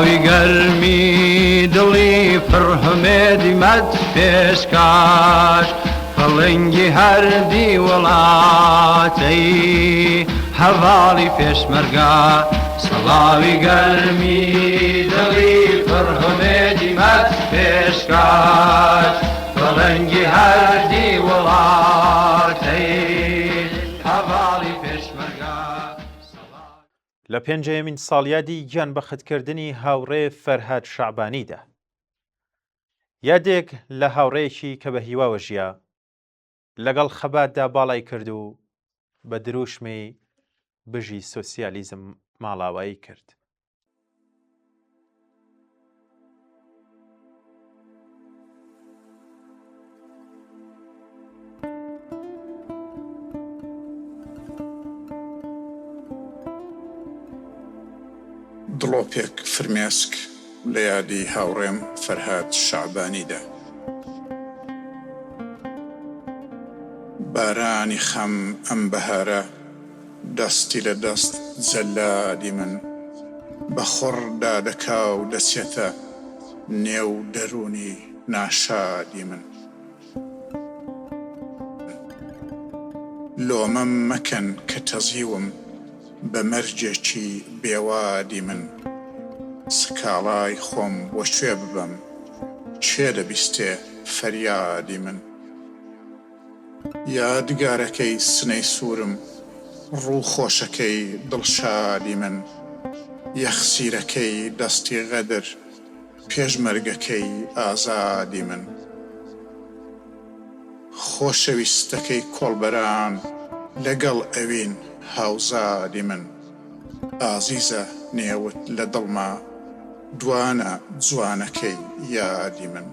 سەڵاوی گەرمی دڵی پڕهمێدی مەد پێشکاش فڵنگی هەردی وڵاتەی هەڤاڵی پێشمەرگا سەڵاوی گەرمی دڵی پڕهمێدی مەد پێشکاش فڵنگی هەردی وڵاتەی هەڤاڵی پێشمەرگا. لە پێنجەیەمین ساڵیادی گیان بە خەتکردنی هاوڕێ فەرهاد شەعبانیدا یادێک لە هاوڕێیەکی کە بە هیواوە ژیا لەگەڵ خەباتدا باڵای کرد و بە دروشمی بژی سۆسیالیزم ماڵاوایی کرد. دڵۆپێک فرمێسک لە یادی هاوڕێم فەرهاد شەعبانیدا. بارانی خەم ئەم بەهارە دەستی لە دەست جەلادی من بە خوڕ دادەکا و دەچێتە نێو دەرونی ناشادی من. لۆمەم مەکەن کە تەزیوم بە مەرجێکی بێوادی من سکاڵای خۆم بۆ شوێ ببەم چێ دەبیستێ فەریادی من. یادگارەکەی سنەی سوورم ڕوو خۆشەکەی دڵشادی من یەخسیرەکەی دەستی غەدر پێشمەرگەکەی ئازادی من. خۆشەویستەکەی کۆڵبەران لەگەڵ ئەوین هاوزادی من ئازیزە نێوت لە دڵما دوانە جوانەکەی یادی من.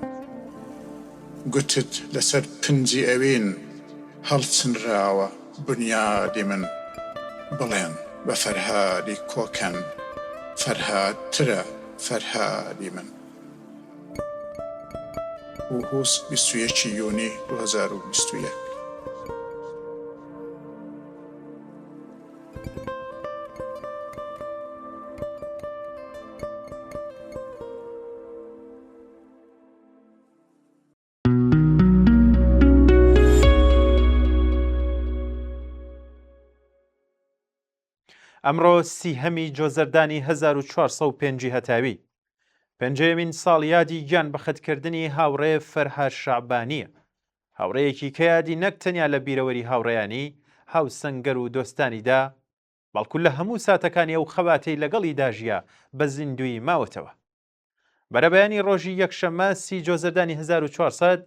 گوتت لەسەر پنجی ئەوین هەڵچنراوە بنیادی من بڵێن بە فەرهادی کۆکەن فەرهادترە فەرهادی من. وهوس 21 یوونی 2021. ئەمڕۆ سیهەمی جۆزەردانی 1405 هەتاوی پێنجەیەمین ساڵ یادی گیان بە خەتکردنی هاوڕێ فەرهاد شەعبانیە، هاوڕێیەکی کە یادی نەک تەنیا لە بیرەوەری هاوڕێیانی هاوسەنگەر و دۆستانیدا بەڵکو لە هەموو ساتەکانی ئەو خەباتەی لەگەڵی داژیا بە زیندوی ماوەتەوە. بەرەبەیانی ڕۆژی یەکشەممە 30 جۆزەردانی 1400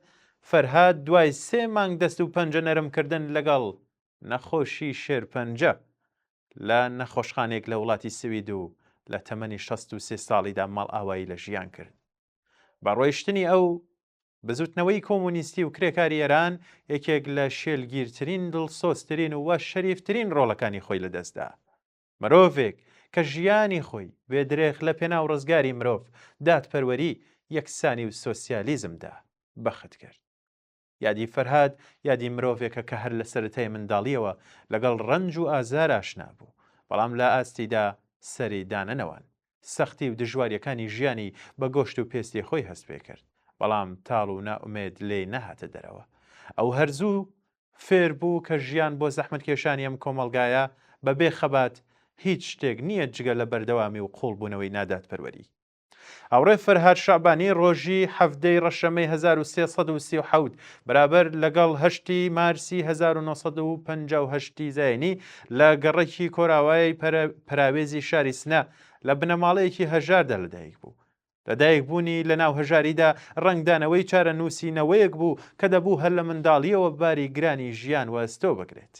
فەرهاد دوای 3 مانگ دەست و پەنجە نەرمکردن لەگەڵ نەخۆشی شێرپەنجە لە نەخۆشخانێک لە وڵاتی سوید و لە تەمەنی 63 ساڵیدا ماڵ ئاوایی لە ژیان کرد. بە ڕۆیشتنی ئەو بزوتنەوەی کۆمونیستی و کرێکاری ئێران یەکێک لە شێلگیرترین دڵسۆزترین و وە شەریفترین ڕۆڵەکانی خۆی لەدەستدا. مرۆڤێک کە ژیانی خۆی بێدرێخ لە پێناو ڕزگاری مرۆڤ دادپەروەری یەکسانی و سۆسیالیزمدا بەخت کرد. یادی فەرهاد یادی مرۆڤێکە کە هەر لە سەرەتای منداڵیەوە لەگەڵ ڕەنج و ئازار ئاشنا بوو، بەڵام لە ئاستیدا سەری دانەنەوەن سەختی و دژواریەکانی ژیانی بە گۆشت و پێستی خۆی هەست پێ کرد، بەڵام تاڵ و نائومێد لێ نەهاتە دەرەوە. ئەو هەرزوو فێر بوو کە ژیان بۆ زەحمەت کێشانی ئەم کۆمەڵگایە بەبێ خەبات هیچ شتێک نییە جگە لە بەردەوامی و قوڵبوونەوەی ناداتپەروەری. هاوڕێ فەرهاد شەعبانی ڕۆژی هەفتەی ڕەشەمەی 1337 بەرابەر لەگەڵ 8 مارسی 1958 زاینی لە گەڕێکی کۆراوایی پراوێزی شاری سنە لە بنەماڵەیەکی هەژاردا لەدایک بوو. لەدایک بوونی لە ناو هەژاریدا ڕنگدانەوەی چارە نووسینەوەیەک بوو کە دەبوو هەر لە منداڵیەوە باری گرانی ژیان وەستۆ بگرێت.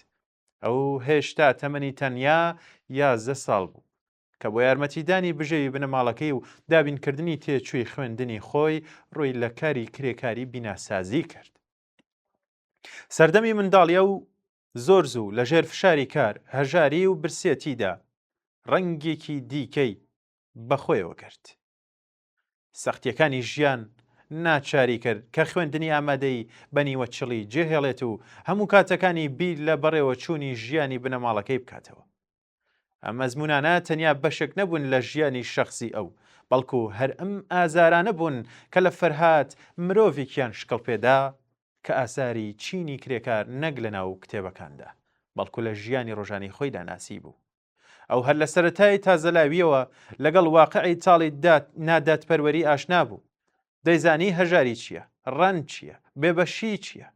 ئەو هێشتا تەمەنی تەنیا 11 ساڵ بوو کە بۆ یارمەتیدانی بژێوی بنەماڵەکەی و دابینکردنی تێچووی خوێندنی خۆی ڕووی لە کاری کرێکاری بیناسازی کرد. سەردەمی منداڵیە و زۆر زوو لە ژێر فشاری کار، هەژاری و برسێتیدا ڕەنگێکی دیکەی بەخۆیەوە کرد. سەختیەکانی ژیان ناچاری کرد کە خوێندنی ئامادەی بەنیوە چڵی جێهێڵێت و هەموو کاتەکانی بیر لە بەڕێوە چوونی ژیانی بنەماڵەکەی بکاتەوە. ئەم مەزمونانە تەنیا بەشێک نەبوون لە ژیانی شەخسی ئەو، بەڵکو هەر ئەم ئازارانە بوون کە لە فەرهاد مرۆڤێکیان شکڵ پێدا کە ئاساری چینی کرێکار نەک لە ناو کتێبەکاندا، بەڵکو لە ژیانی ڕۆژانی خۆیدا ناسی بوو. ئەو هەر لە سەرەتای تازەلاویەوە لەگەڵ واقعی تاڵی ناداتپەروەری ئاشنا بوو. دەیزانی هەژاری چییە، ڕەن چییە، بێبەشی چییە،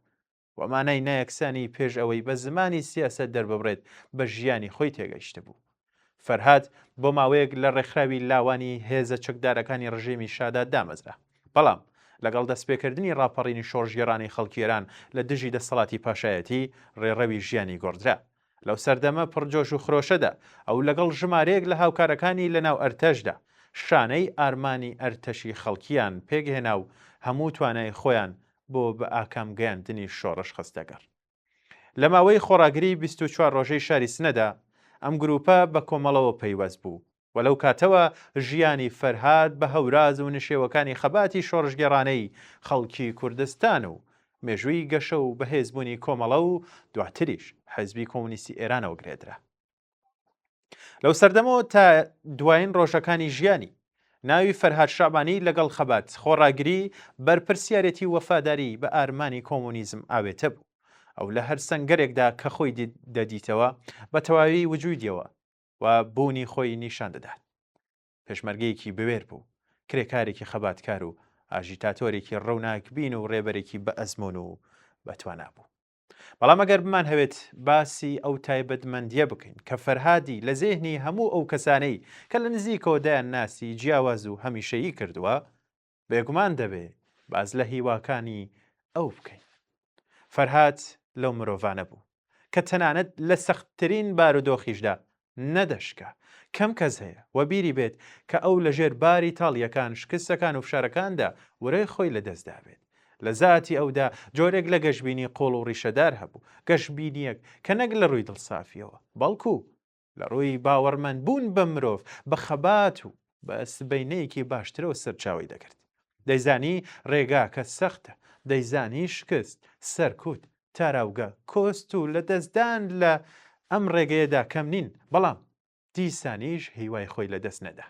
وەمانای نایەکسانی پێش ئەوەی بە زمانی سیاسەت دەرببڕێت بە ژیانی خۆی تێگەیشتە بوو. فەرهاد بۆ ماوەیەک لە ڕێکخراوی لاوانی هێزە چەکدارەکانی ڕژێمی شادا دامەزرا، بەڵام لەگەڵ دەستپێکردنی ڕاپەڕینی شۆڕژگێڕانی خەڵکیێران لە دژی دەسەڵاتی پاشایەتی ڕێڕەوی ژیانی گۆڕدرا. لەو سەردەمە پڕجۆش و خرۆشەدا ئەو لەگەڵ ژمارەیەک لە هاوکارەکانی لەناو ئەرتەشدا شانەی ئارمانی ئەرتەشی خەڵکیان پێگهێنا و هەموو توانای خۆیان بۆ بە ئاکام گەیاندنی شۆڕش خستەگەڕ. لە ماوەی خۆڕاگری 24 ڕۆژەی شاری سنەدا ئەم گروپە بە کۆمەڵەوە پەیوەست بوو و لەو کاتەوە ژیانی فەرهاد بە هەوراز و نشێوەکانی خەباتی شۆڕژگێڕانەی خەڵکی کوردستان و مێژووی گەشە و بەهێزبوونی کۆمەڵە و دواتریش حەزبی کۆمونیستی ئێرانەوە گرێدرا. لەو سەردەمەوە تا دوایین ڕۆژەکانی ژیانی ناوی فەرهاد شەعبانی لەگەڵ خەبات خۆڕاگری بەرپرسیارەتی وەفاداری بە ئارمانی کۆمونیزم ئاوێتە بوو. ئەو لە هەر سەنگەرێکدا کە خۆی دەدیتەوە بە تەواوی وجودیەوە و بوونی خۆی نیشان دەدات. پێشمەرگەیەکی بوێر بوو، کرێکارێکی خەباتکار و ئاژیتاتۆرێکی ڕەوناکبین و ڕێبەرێکی بە ئەزمۆن و بەتوانا بوو. بەڵام ئەگەر بمان هەوێت باسی ئەو تایبەتمەندیە بکەین کە فەرهادی لە زێهنی هەموو ئەو کەسانەی کە لە نزیکەوە دایان ناسی جیاواز و هەمیشەیی کردووە، بێگومان دەبێ باز لە هیواکانی ئەو بکەین. فەرهاد لەو مرۆڤانە بوو کە تەنانەت لە سەختترین بارودۆخیشدا نەدەشکا. کەم کەس هەیە وە بیری بێت کە ئەو لەژێر باری تاڵیەکان، شکستەکان و فشارەکاندا وەرەی خۆی لەدەستدا بێت. لە زاتی ئەودا جۆرێک لە گەشتبینی قۆڵ و ڕیشەدار هەبوو، گەشتبینیەک کە نەک لە ڕووی دڵسافیەوە، بەڵکو لە ڕووی باوەڕمەند بوون بە مرۆڤ بە خەبات و بە سبەینەیەکی باشترەوە سەرچاوی دەکرد. دەیزانی ڕێگا کە سەختە، دەیزانی شکست، سەرکوت، تاراوگە، کۆست و لە دەستدان لە ئەم ڕێگەیەدا کەم نین، بەڵام دیسانیش هیوای خۆی لەدەست نەدا.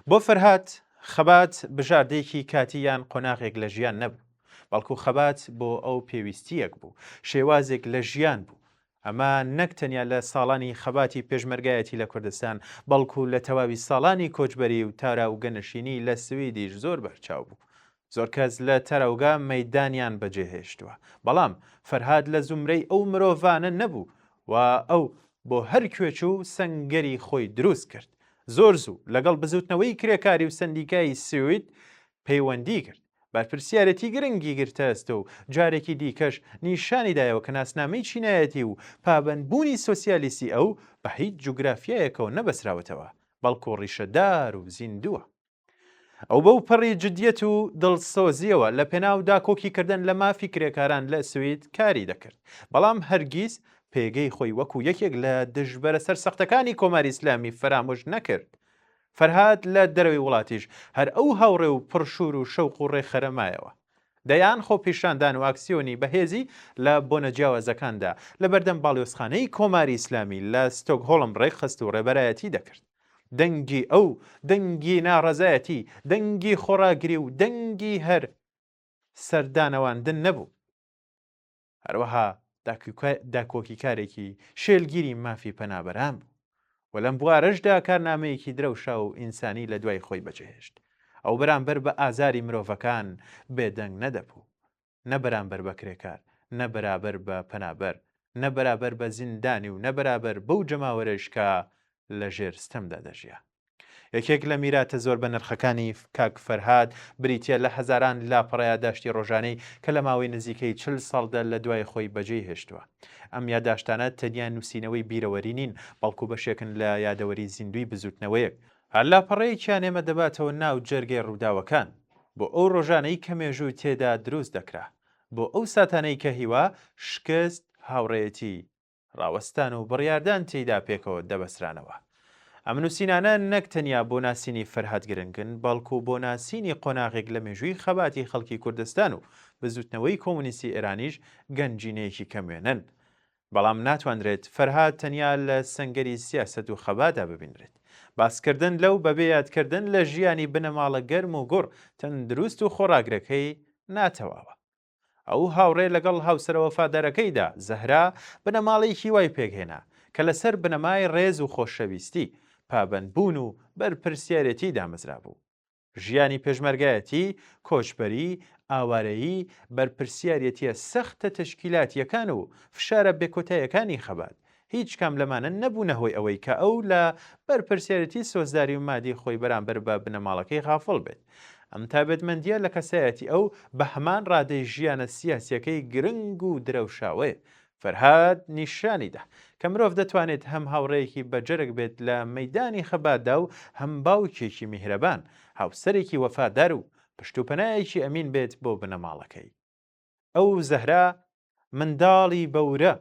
بۆ فەرهاد خەبات بژاردەیەکی کاتی یان قۆناغێک لە ژیان نەبوو، بەڵکو خەبات بۆ ئەو پێویستیەک بوو، شێوازێک لە ژیان بوو. ئەمە نەک تەنیا لە ساڵانی خەباتی پێشمەرگایەتی لە کوردستان، بەڵکو لە تەواوی ساڵانی کۆچبەری و تاراوگە نشینی لە سویدیش زۆر بەرچاو بوو. زۆر کەس لە تەراوگا مەیدانیان بەجێهێشتووە، بەڵام فەرهاد لە زومرەی ئەو مرۆڤانە نەبوو و ئەو بۆ هەر کوێچ و سەنگەری خۆی دروست کرد. زۆر زوو لەگەڵ بزوتنەوەی کرێکاری و سندیکای سوید پەیوەندی کرد، بەرپرسیارەتی گرنگی گرتەستە و جارێکی دیکەش نیشانی دایەوە کە ناسنامەی چینایەتی و پابەندبوونی سۆسیالیستی ئەو بە هیچ جوگرافیایەکەوە نەبەسراوەتەوە، بەڵکو ڕیشەدار و زیندووە. ئەو بەو پەڕی جدیەت و دڵسۆزیەوە لە پێناو داکۆکیکردن لە مافی کرێکاران لە سوید کاری دەکرد، بەڵام هەرگیز پێگەی خۆی وەکو یەکێک لە دژبەرە سەرسەختەکانی کۆماری ئیسلامی فرامۆژ نەکرد. فەرهاد لە دەرەوەی وڵاتیش هەر ئەو هاوڕێ و پڕشور و شەوق و ڕێخەرەمایەوە. دەیان خۆ پیشاندان و ئاکسیۆنی بەهێزی لە بۆنە جیاوازەکاندا لە بەردەم باڵیۆزخانەی کۆماری ئیسلامی لە ستۆکهۆڵم ڕێکخست و ڕێبەرایەتی دەکرد. دەنگی ئەو، دەنگی ناڕەزایەتی، دەنگی خۆڕاگری و دەنگی هەر سەردانەواندن نەبوو. هەروەها داکۆکی کارێکی شێلگیری مافی پەنابەران بوو و لەم بوارەشدا کارنامەیەکی درەوشا و ئینسانی لە دوای خۆی بەجێهێشت. ئەو بەرامبەر بە ئازاری مرۆڤەکان بێدەنگ نەدەبوو، نە بەرامبەر بە کرێکار، نە بەرابەر بە پەنابەر، نە بەرابەر بە زیندانی و نە بەرابەر بەو جەماوەرەش کە لە ژێر ستەمدا دەژیا. یەکێک لە میراتە زۆر بە نرخەکانی کاک فەرهاد بریتە لە هەزاران لاپەڕە یادداشتی ڕۆژانەی کە لە ماوەی نزیکەی 40 ساڵدا لە دوای خۆی بەجێی هێشتووە. ئەم یادداشتانە تەنیا نووسینەوەی بیرەوەری نین، بەڵکو بەشێکن لە یادەوەری زیندوی بزوتنەوەیەک. هەر لاپەڕەیەکیان ئێمە دەباتەوە ناو جەرگەی ڕووداوەکان، بۆ ئەو ڕۆژانەی کە مێژوو تێدا دروست دەکرا، بۆ ئەو ساتانەی کە هیوا، شکست، هاوڕێیەتی، ڕاوەستان و بڕیاردان تێیدا پێکەوە دەبەسرانەوە. ئەم نووسینانە نەک تەنیا بۆ ناسینی فەرهاد گرنگن، بەڵکو بۆ ناسینی قۆناغێک لە مێژووی خەباتی خەڵکی کوردستان و بزوتنەوەی کۆمونیستی ئێرانیش گەنجینەیەکی کەموێنن. بەڵام ناتوانرێت فەرهاد تەنیا لە سەنگەری سیاسەت و خەبادا ببینرێت. باسکردن لەو بەبێ یادکردن لە ژیانی بنەماڵە گەرم و گوڕ تەندروست و خۆراگرەکەی ناتەواوە. ئەو هاوڕێ لەگەڵ هاوسەرە وەفادارەکەیدا زەهرا بنەماڵێکی وای پێکهێنا کە لەسەر بنەمای ڕێز و خۆشەویستی، پابەندبوون و بەرپرسیارەتی دامەزرا بوو. ژیانی پێشمەرگایەتی، کۆچبەری، ئاوارەیی، بەرپرسیارەتیە سەختە تەشکیلاتیەکان و فشارە بێکۆتاییەکانی خەبات هیچ کام لەمانە نەبوونە هۆی ئەوەی کە ئەو لە بەرپرسیارەتی سۆزداری و مادی خۆی بەرامبەر بە بنەماڵەکەی غافڵ بێت. ئەم تایبەتمەندیە لە کەسایەتی ئەو بە هەمان ڕادەی ژیانە سیاسیەکەی گرنگ و درەوشاوەیە. فەرهاد نیشانیدا کە مرۆڤ دەتوانێت هەم هاوڕێیەکی بەجەرگ بێت لە مەیدانی خەباتدا و هەم باوکێکی میهرەبان، هاوسەرێکی وەفادار و پشتوپەنایەکی ئەمین بێت بۆ بنەماڵەکەی. ئەو زەهرا منداڵی بەورە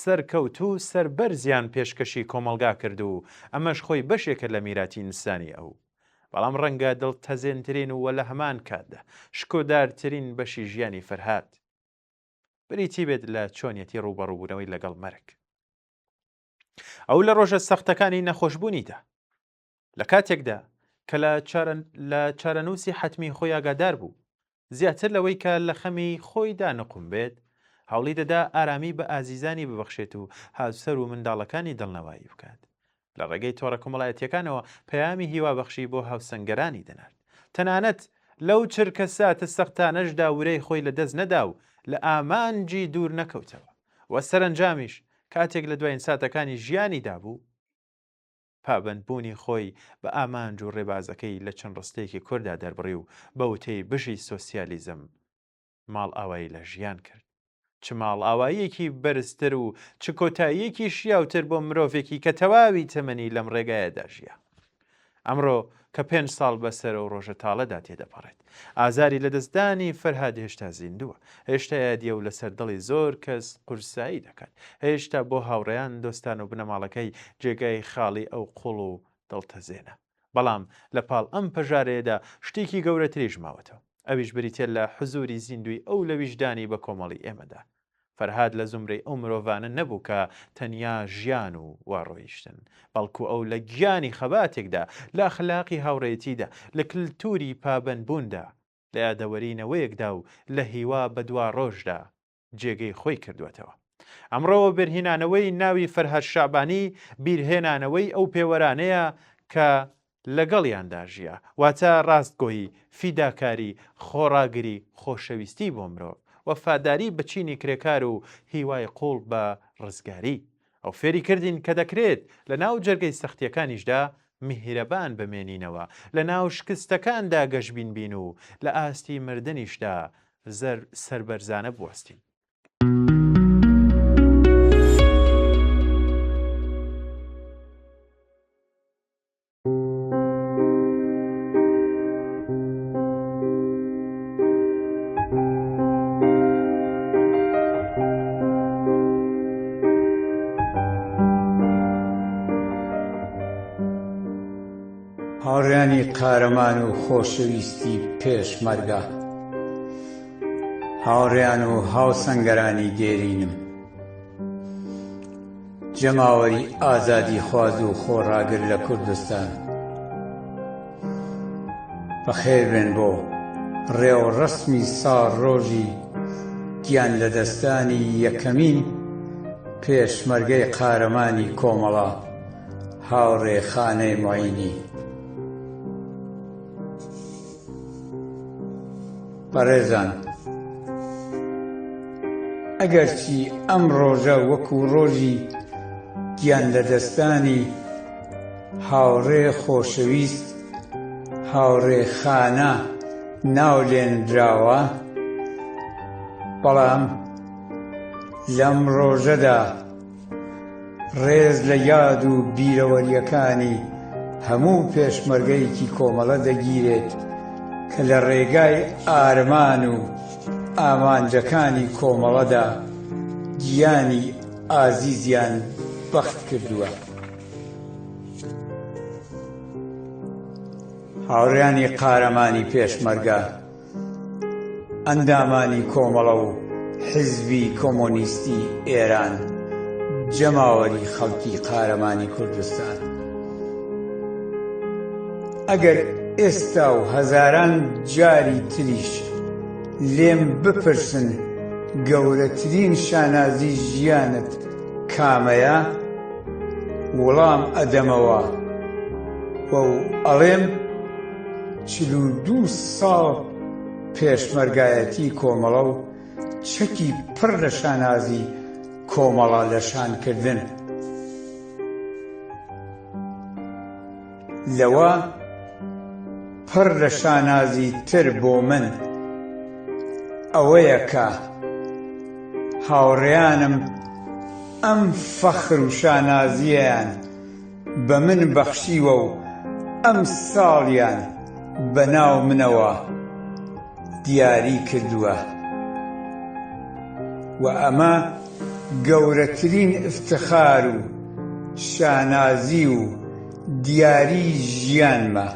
سەرکەوت و سەربەرزیان پێشکەشی کۆمەلگا کرد و ئەمەش خۆی بەشێکە لە میراتی ئینسانی ئەو. بەڵام ڕەنگە دڵتەزێنترین و لە هەمان کاتدا شکۆدارترین بەشی ژیانی فەرهاد بریتی بێت لە چۆنیەتی ڕوبەڕووبوونەوەی لەگەڵ مەرگ. ئەو لە ڕۆژە سەختەکانی نەخۆشبوونیدا لە کاتێکدا کە لە چارەنووسی حتمی خۆی ئاگادار بوو زیاتر لەوەی کە لە خەمی خۆیدا نەقوم بێت، هەوڵی دەدا ئارامی بە ئازیزانی ببەخشێت و هاوسەر و منداڵەکانی دڵنەوایی بکات. لە ڕێگەی تۆڕە کۆمەڵایەتیەکانەوە پەیامی هیوابەخشی بۆ هاوسەنگەرانی دەنات. تەنانەت لەو چرکە ساتە سەختانەشدا ورەی خۆی لە دەست نەدا و لە ئامانجی دوور نەکەوتەوە وە سەرنجامیش کاتێک لە دوایین ساتەکانی ژیانیدا بوو پابەندبوونی خۆی بە ئامانج و ڕێبازەکەی لە چەند ڕستەیەکی کووردا دەربڕی و بە وتەی بژی سۆسیالیزم ماڵ ئاوایی لە ژیان کرد. چ ماڵ ئاواییەکی بەرزتر و چ کۆتاییەکی شیاوتر بۆ مرۆڤێکی کە تەواوی تەمەنی لەم ڕێگایەدا ژیە. ئەمڕۆ کە 5 ساڵ بەسەر و ڕۆژە تاڵەدا تێدەپەڕێت. ئازاری لە دەستدانی فەرهاد هێشتا زیندووە، هێشتا یادیە و لەسەر دڵی زۆر کەس قورسایی دەکات، هێشتا بۆ هاوڕێیان دۆستان و بنەماڵەکەی جێگای خاڵی ئەو قوڵ و دڵتەزێنە. بەڵام لە پاڵ ئەم پەژارەیەدا شتێکی گەورەتریش ماوەتەوە، ئەویش بریتێ لە حزوری زیندوی ئەو لە ویژدانی بە کۆمەڵی ئێمەدا. فەرهاد لە زومرەی ئەو مرۆڤانە نەبوو کە تەنیا ژیان و واڕۆیشتن، بەڵکو ئەو لە گیانی خەباتێکدا، لە ئەخلاقی هاوڕێیەتیدا، لە کللتوری پابەندبووندا، لە یادەوەرینەوەیەکدا و لە هیوا بە دوا ڕۆژدا جێگەی خۆی کردوێتەوە. ئەمڕۆ بەرهینانەوەی ناوی فەرهاد شەعبانی بیرهێنانەوەی ئەو پێوەرانەیە کە لەگەڵیاندا ژیە، واتە ڕاستگۆیی، فیداکاری، خۆڕاگری، خۆشەویستی بۆ مرۆڤ، وەفاداری بەچینی کرێکار و هیوای قوڵ بە ڕزگاری. ئەو فێری کردین کە دەکرێت لە ناو جەرگەی سەختیەکانیشدا میهرەبان بمێنینەوە، لە ناو شکستەکاندا گەشبین بین و لە ئاستی مردنیشدا سەربەرزانە بوەستین. هاوڕێیانی قارەمان و خۆشەویستی پێشمەرگە، هاوڕێیان و هاوسەنگەرانی دێرینم، جەماوەری ئازادی خواز و خۆڕاگر لە کوردستان، بەخێربێن بۆ ڕێوەڕەسمی ساڵ ڕۆژی گیان لە دەستانی یەکەمین پێشمەرگەی قارەمانی کۆمەڵە هاوڕێ خانەی معینی. بەڕێزان، ئەگەرچی ئەم ڕۆژە وەکو ڕۆژی گیان لە دەستانی هاوڕێ خۆشەویست هاوڕێ خانە ناولێنراوە، بەڵام لەم ڕۆژەدا ڕێز لە یاد و بیرەوەریەکانی هەموو پێشمەرگەیەکی کۆمەڵە دەگیرێت کە لە ڕێگای ئارمان و ئامانجەکانی کۆمەڵەدا گیانی ئازیزیان بەخت کردووە. هاوڕێیانی قارەمانی پێشمەرگە، ئەندامانی کۆمەڵە و حیزبی کۆمۆنیستی ئێران جەماوەری خەڵکی قارەمانی کوردستان. ئەگەر ئێستا و هەزاران جاری تریش لێم بپرسن گەورەترین شانازی ژیانت کامەیە، وەڵام ئەدەمەوە و ئەڵێم 42 ساڵ پێشمەرگایەتی کۆمەڵە و چەکی پڕ لە شانازی کۆمەڵە لە شانکردن. لەوە پڕ لە شانازی تر بۆ من ئەوەیە کە هاوڕێیانم ئەم فەخر و شانازیەیان بە من بەخشیوە و ئەم ساڵیان بەناو منەوە دیاری کردووە، و ئەمە گەورەترین افتخار و شانازی و دیاری ژیانمە.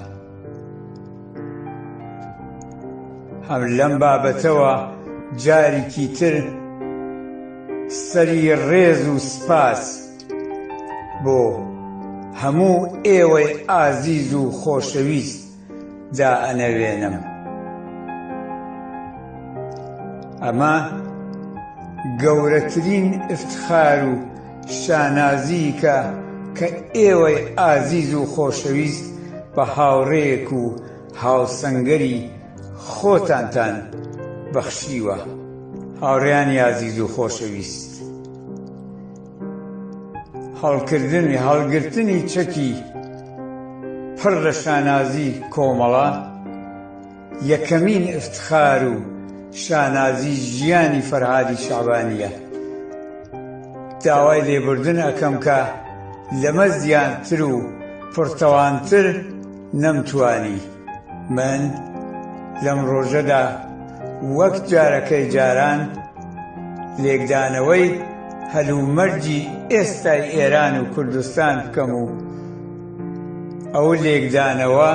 هەم لەم بابەتەوە جارێکی تر سەری ڕێز و سپاس بۆ هەموو ئێوەی ئازیز و خۆشەویست دائەنەوێنم. ئەمە گەورەترین افتخار و شانازی کە ئێوەی ئازیز و خۆشەویست بە هاوڕێیەک و هاوسەنگەری خۆتانتان بەخشیوە. هاوڕێیانی ئازیز و خۆشەویست، هەڵگرتنی چەکی پڕ لە شانازی کۆمەڵە یەکەمین افتخار و شانازی ژیانی فەرهادی شەعبانیە. داوای لێبوردن ئەکەم کە لەمە زیانتر و پڕتەوانتر نەمتوانی. من لەم ڕۆژەدا وەک جارەکەی جاران لێکدانەوەی هەلومەرجی ئێستای ئێران و کوردستان بکەم و ئەو لێکدانەوە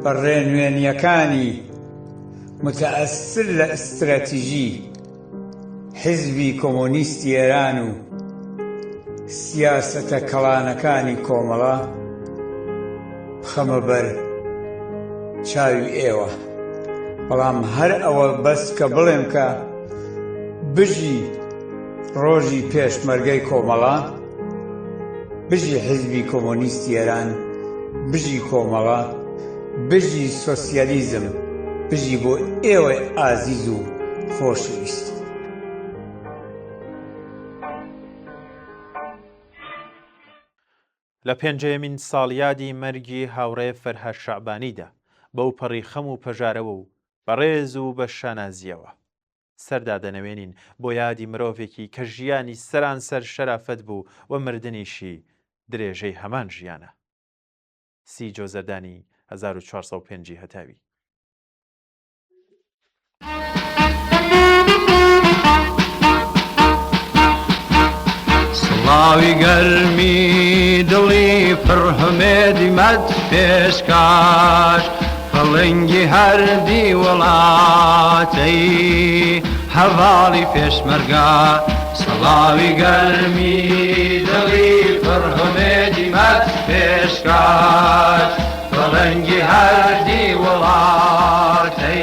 بەڕێ نوێنیەکانی متەئەسر لە ئستراتیژی حیزبی کۆمۆنیستی ئێران و سیاسەتە کەڵانەکانی کۆمەڵە بخەمە بەر چاوی ئێوە. بەڵام هەر ئەوە بەس کە بڵێم کە بژی ڕۆژی پێشمەرگەی کۆمەڵە، بژی حیزبی کۆمۆنیستی ئێران، بژی کۆمەڵە، بژی سۆسیالیزم، بژی بۆ ئێوە ئازیز و خۆشەویست. لە پێنجەیەمین ساڵیادی مەرگی هاوڕێ فەرهاد شەعبانیدا بەو پەڕی خەم و پەژارەوە و بەڕێز و بە شانازیەوە سەردا دەنەوێنین بۆ یادی مرۆڤێکی کە ژیانی سەرانسەر شەرافەت بوو و مردنیشی درێژەی هەمان ژیانە. سی جۆزەردانی 1405 هەتاوی. سڵاوی گەرمی دڵی پڕهمێدی مەد پێشکاش، فەڵەنگی هەردی وڵاتەی هەڤاڵی پێشمەرگا. سڵاوی گەرمی دڵی پڕهمێدی مەد پێشکاش، فەڵەنگی هەردی وڵاتەی